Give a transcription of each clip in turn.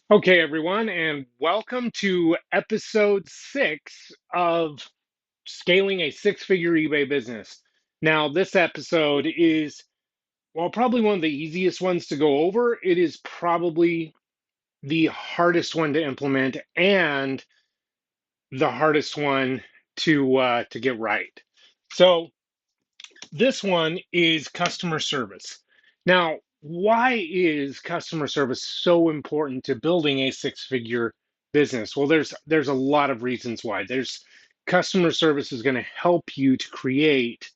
Okay, everyone, and welcome to episode 6 of Scaling a Six-Figure eBay Business. Now, this episode is, well, probably one of the easiest ones to go over. It is probably the hardest one to implement and the hardest one to get right. So, this one is customer service. Now, why is customer service so important to building a six-figure business? Well, there's a lot of reasons why. There's customer service is going to help you to create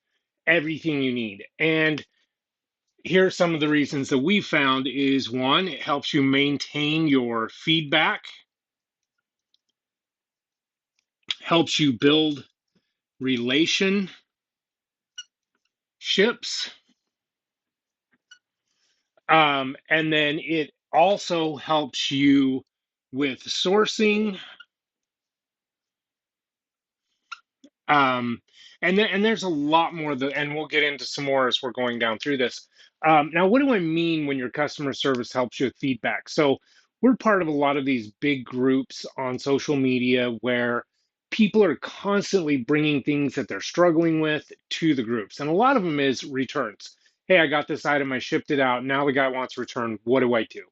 everything you need. And here are some of the reasons that we found is one, it helps you maintain your feedback, helps you build relationships. And then it also helps you with sourcing. Um, and there's a lot more that, and we'll get into some more as we're going down through this. Now, what do I mean when your customer service helps you with feedback? So we're part of a lot of these big groups on social media where people are constantly bringing things that they're struggling with to the groups. And a lot of them is returns. Hey, I got this item, I shipped it out. Now the guy wants a return. What do I do?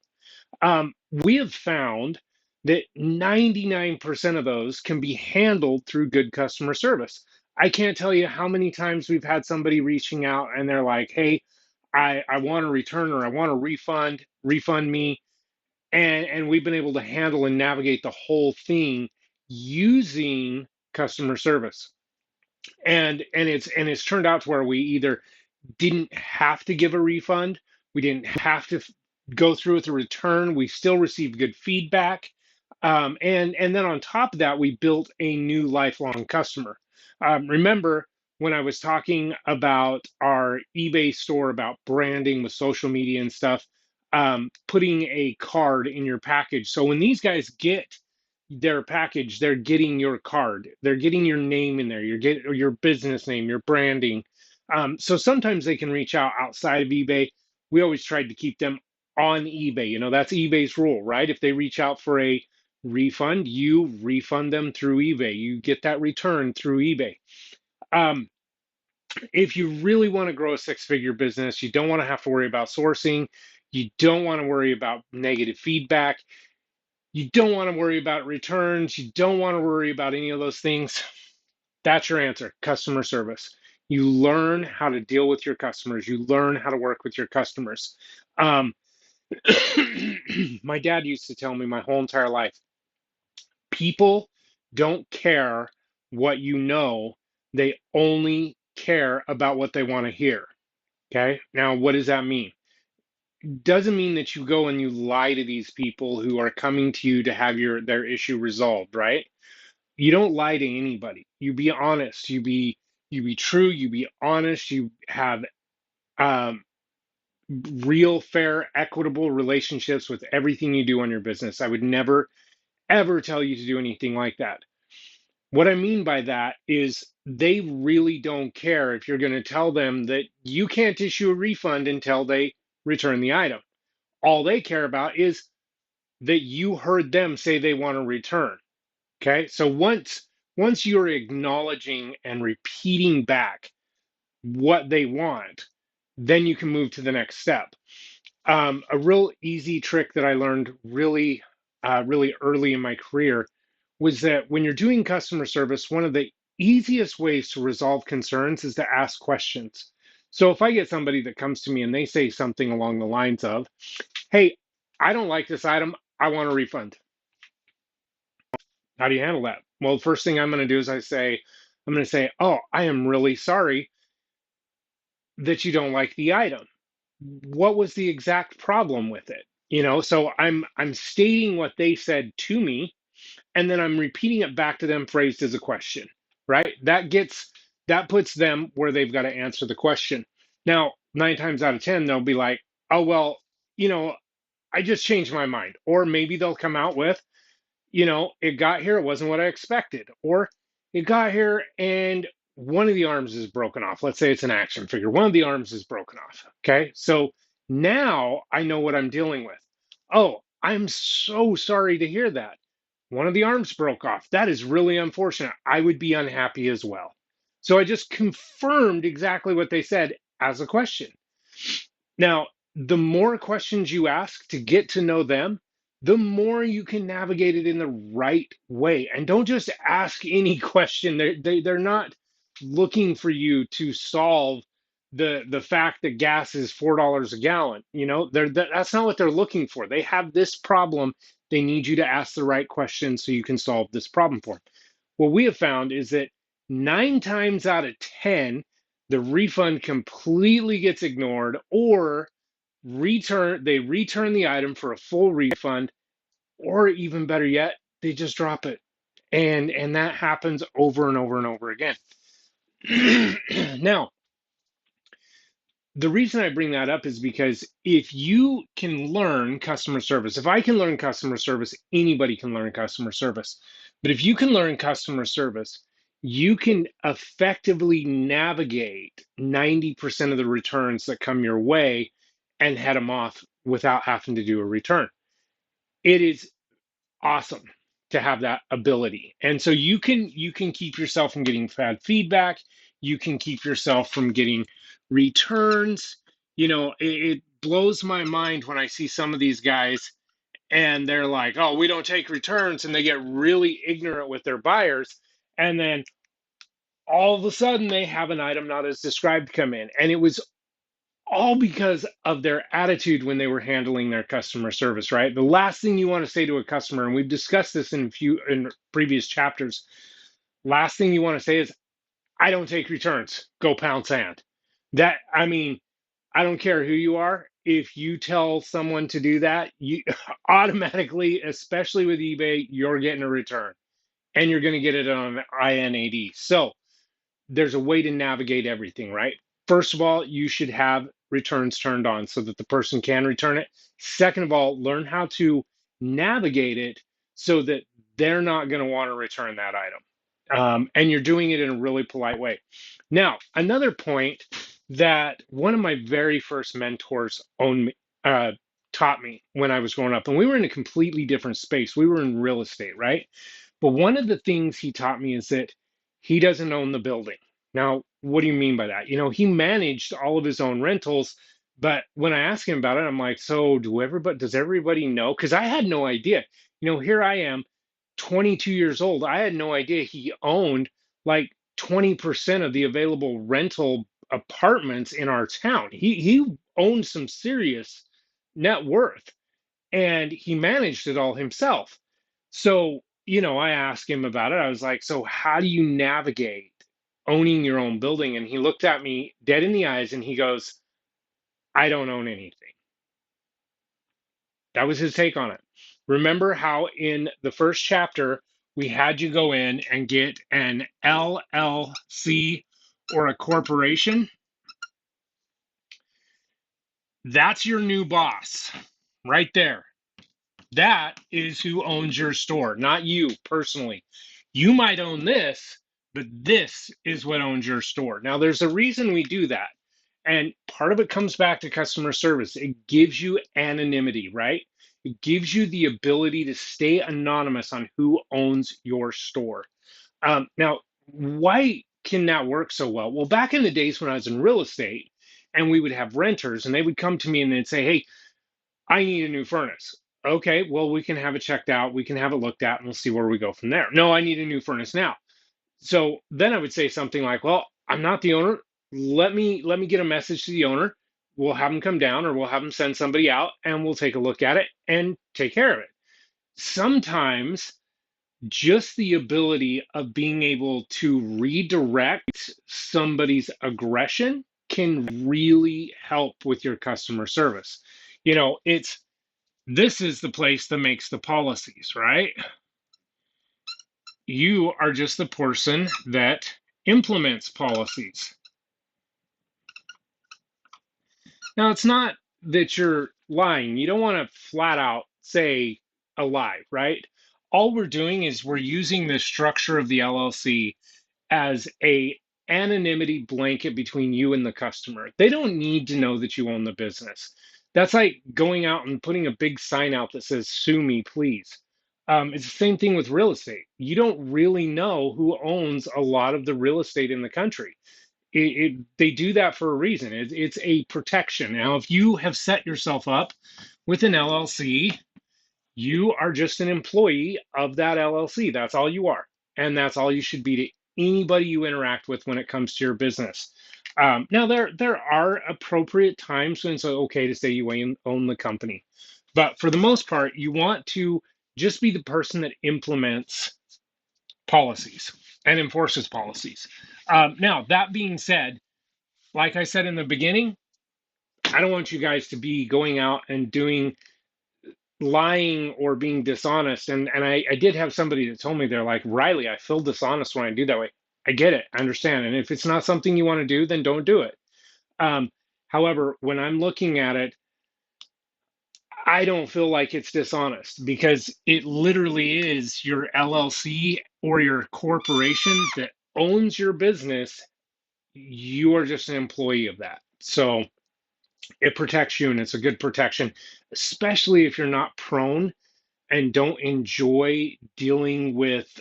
We have found that 99% of those can be handled through good customer service. I can't tell you how many times we've had somebody reaching out and they're like, hey, I want a return or I want a refund me. And we've been able to handle and navigate the whole thing using customer service. And it's turned out to where we either didn't have to give a refund. We didn't have to go through with a return. We still received good feedback. And then on top of that, we built a new lifelong customer. Remember when I was talking about our eBay store, about branding with social media and stuff, putting a card in your package. So when these guys get their package, they're getting your card, they're getting your name in there, you're getting your business name, your branding. So sometimes they can reach out outside of eBay. We always tried to keep them on eBay. You know, that's eBay's rule, right? If they reach out for a refund, you refund them through eBay. You get that return through eBay. Um, if you really want to grow a six-figure business, you don't want to have to worry about sourcing. You don't want to worry about negative feedback. You don't want to worry about returns. You don't want to worry about any of those things. That's your answer, customer service. You learn how to deal with your customers. You learn how to work with your customers. Um, my dad used to tell me my whole entire life, people don't care what you know, they only care about what they want to hear. Okay. Now, what does that mean? Doesn't mean that you go and you lie to these people who are coming to you to have their issue resolved, right? You don't lie to anybody. You be honest. You be true. You be honest. You have um, real, fair, equitable relationships with everything you do on your business. I would never ever tell you to do anything like that. What I mean by that is they really don't care if you're going to tell them that you can't issue a refund until they return the item. All they care about is that you heard them say they want to return. Okay. So once you're acknowledging and repeating back what they want, then you can move to the next step. A real easy trick that I learned really early in my career was that when you're doing customer service, one of the easiest ways to resolve concerns is to ask questions. So if I get somebody that comes to me and they say something along the lines of, hey, I don't like this item, I want a refund. How do you handle that? Well, the first thing I'm going to do is I'm going to say, oh, I am really sorry that you don't like the item. What was the exact problem with it? You know, so I'm stating what they said to me, and then I'm repeating it back to them phrased as a question, right? That puts them where they've got to answer the question. Now, 9 times out of 10, they'll be like, oh, well, you know, I just changed my mind. Or maybe they'll come out with, it got here, it wasn't what I expected. Or it got here and one of the arms is broken off. Let's say it's an action figure. One of the arms is broken off. Okay. So now I know what I'm dealing with. Oh, I'm so sorry to hear that. One of the arms broke off. That is really unfortunate. I would be unhappy as well. So I just confirmed exactly what they said as a question. Now, the more questions you ask to get to know them, the more you can navigate it in the right way. And don't just ask any question. They're not looking for you to solve the fact that gas is $4 a gallon. You know, that's not what they're looking for. They have this problem. They need you to ask the right questions so you can solve this problem for them. What we have found is that 9 times out of 10, the refund completely gets ignored, or they return the item for a full refund, or even better yet, they just drop it. And that happens over and over and over again. Now, the reason I bring that up is because if you can learn customer service, if I can learn customer service, anybody can learn customer service. But if you can learn customer service, you can effectively navigate 90% of the returns that come your way and head them off without having to do a return. It is awesome to have that ability. And so you can keep yourself from getting bad feedback. You can keep yourself from getting returns. You know, it blows my mind when I see some of these guys and they're like, "Oh, we don't take returns," and they get really ignorant with their buyers, and then all of a sudden they have an item not as described come in, and it was all because of their attitude when they were handling their customer service, right? The last thing you want to say to a customer, and we've discussed this in previous chapters, last thing you want to say is, "I don't take returns. Go pound sand." That, I mean, I don't care who you are. If you tell someone to do that, you automatically, especially with eBay, you're getting a return and you're going to get it on INAD. So there's a way to navigate everything, right? First of all, you should have returns turned on so that the person can return it. Second of all, learn how to navigate it so that they're not going to want to return that item. And you're doing it in a really polite way. Now, another point that one of my very first mentors taught me when I was growing up, and we were in a completely different space. We were in real estate, right? But one of the things he taught me is that he doesn't own the building. Now, what do you mean by that? You know, he managed all of his own rentals, but when I asked him about it, I'm like, so does everybody know? Because I had no idea. You know, here I am, 22 years old. I had no idea he owned like 20% of the available rental apartments in our town. He owned some serious net worth and he managed it all himself. So, you know, I asked him about it. I was like, so how do you navigate owning your own building? And he looked at me dead in the eyes and he goes, "I don't own anything." That was his take on it. Remember how in the first chapter we had you go in and get an LLC or a corporation? That's your new boss right there. That is who owns your store, not you personally. You might own this, but this is what owns your store. Now, there's a reason we do that. And part of it comes back to customer service. It gives you anonymity, right? It gives you the ability to stay anonymous on who owns your store. Now, why can that work so well? Well, back in the days when I was in real estate and we would have renters and they would come to me and they'd say, "Hey, I need a new furnace." Okay, well, we can have it checked out. We can have it looked at and we'll see where we go from there. "No, I need a new furnace now." So then I would say something like, "Well, I'm not the owner. Let me get a message to the owner. We'll have them come down or we'll have them send somebody out and we'll take a look at it and take care of it." Sometimes just the ability of being able to redirect somebody's aggression can really help with your customer service. You know, this is the place that makes the policies, right? You are just the person that implements policies. Now, it's not that you're lying. You don't want to flat out say a lie, right? All we're doing is we're using the structure of the LLC as a anonymity blanket between you and the customer. They don't need to know that you own the business. That's like going out and putting a big sign out that says, sue me, please. It's the same thing with real estate. You don't really know who owns a lot of the real estate in the country. They do that for a reason. It's a protection. Now, if you have set yourself up with an LLC, you are just an employee of that LLC. That's all you are. And that's all you should be to anybody you interact with when it comes to your business. Now, there are appropriate times when it's okay to say you own the company. But for the most part, you want to just be the person that implements policies and enforces policies. Now, that being said, like I said in the beginning, I don't want you guys to be going out and doing lying or being dishonest. And I did have somebody that told me, they're like, Riley, I feel dishonest when I do that way. I get it. I understand. And if it's not something you want to do, then don't do it. Um, However, when I'm looking at it, I don't feel like it's dishonest because it literally is your LLC or your corporation that owns your business. You are just an employee of that. So it protects you and it's a good protection, especially if you're not prone and don't enjoy dealing with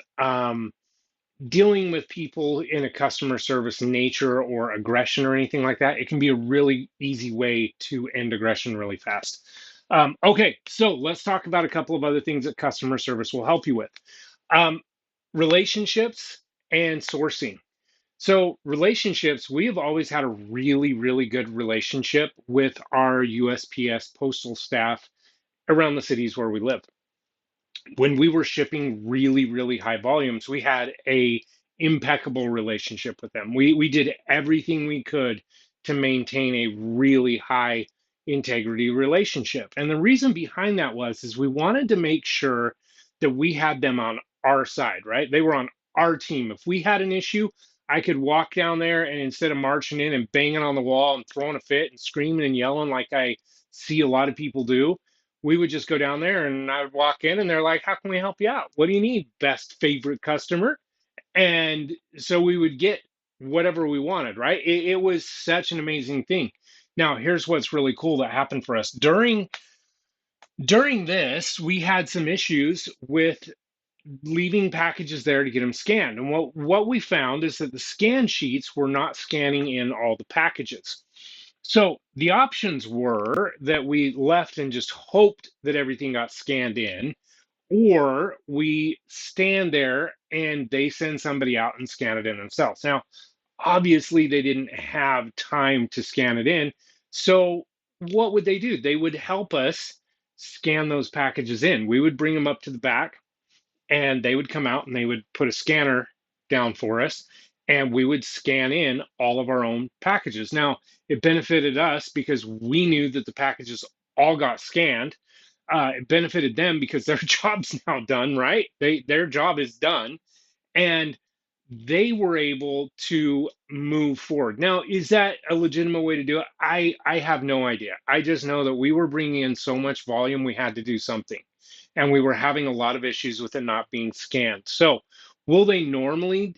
people in a customer service nature or aggression or anything like that. It can be a really easy way to end aggression really fast. Okay, so let's talk about a couple of other things that customer service will help you with. Um, Relationships and sourcing. So, relationships, we have always had a really, really good relationship with our USPS postal staff around the cities where we live. When we were shipping really, really high volumes, we had a impeccable relationship with them. We did everything we could to maintain a really high integrity relationship. And the reason behind that was is we wanted to make sure that we had them on our side, right? They were on our team. If we had an issue, I could walk down there and instead of marching in and banging on the wall and throwing a fit and screaming and yelling like I see a lot of people do, we would just go down there and I would walk in and they're like, how can we help you out? What do you need? Best favorite customer. And so we would get whatever we wanted, right? It was such an amazing thing. Now, here's what's really cool that happened for us. During this, we had some issues with leaving packages there to get them scanned. And what we found is that the scan sheets were not scanning in all the packages. So the options were that we left and just hoped that everything got scanned in, or we stand there and they send somebody out and scan it in themselves. Now, obviously, they didn't have time to scan it in. So what would they do? They would help us scan those packages in. We would bring them up to the back and they would come out and they would put a scanner down for us and we would scan in all of our own packages. Now, it benefited us because we knew that the packages all got scanned. It benefited them because their job's now done, right? Their job is done and they were able to move forward. Now, is that a legitimate way to do it? I have no idea. I just know that we were bringing in so much volume, we had to do something. And we were having a lot of issues with it not being scanned. So, will they normally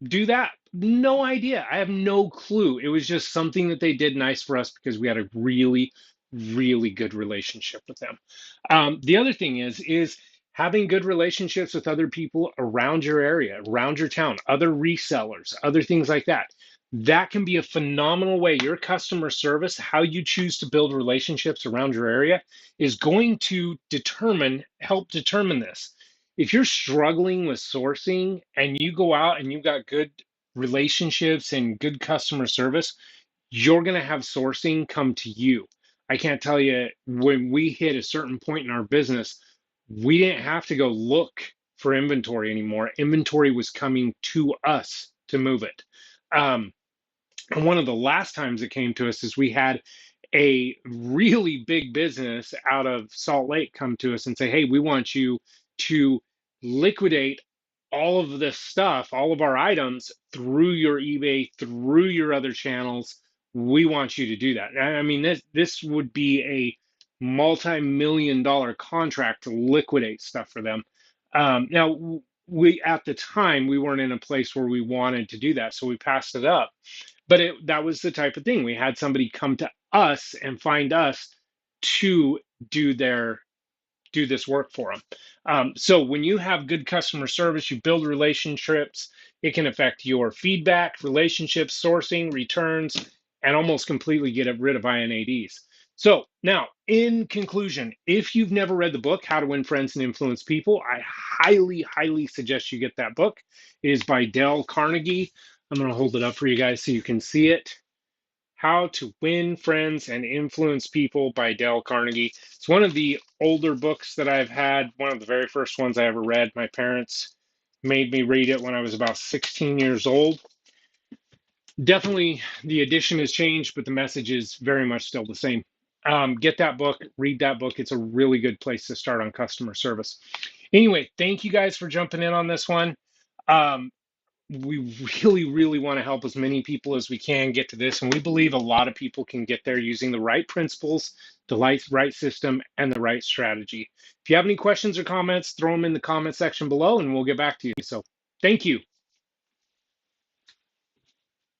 do that? No idea. I have no clue. It was just something that they did nice for us because we had a really, really good relationship with them. The other thing is having good relationships with other people around your area, around your town, other resellers, other things like that. That can be a phenomenal way. Your customer service, how you choose to build relationships around your area, is going to help determine this. If you're struggling with sourcing and you go out and you've got good relationships and good customer service, you're going to have sourcing come to you. I can't tell you, when we hit a certain point in our business, we didn't have to go look for inventory anymore. Inventory was coming to us to move it. Um, and one of the last times it came to us is we had a really big business out of Salt Lake come to us and say, hey, we want you to liquidate all of this stuff, all of our items through your eBay, through your other channels. We want you to do that. I mean, this would be a multi-million-dollar contract to liquidate stuff for them. Now, we at the time we weren't in a place where we wanted to do that, so we passed it up. But that was the type of thing. We had somebody come to us and find us to do their do this work for them. So when you have good customer service, you build relationships. It can affect your feedback, relationships, sourcing, returns, and almost completely get rid of INADs. So now, in conclusion, if you've never read the book, How to Win Friends and Influence People, I highly, highly suggest you get that book. It is by Dale Carnegie. I'm going to hold it up for you guys so you can see it. How to Win Friends and Influence People by Dale Carnegie. It's one of the older books that I've had, one of the very first ones I ever read. My parents made me read it when I was about 16 years old. Definitely the edition has changed, but the message is very much still the same. Get that book, read that book. It's a really good place to start on customer service. Anyway, thank you guys for jumping in on this one. Um, we really, really want to help as many people as we can get to this. And we believe a lot of people can get there using the right principles, the right system, and the right strategy. If you have any questions or comments, throw them in the comment section below and we'll get back to you. So thank you.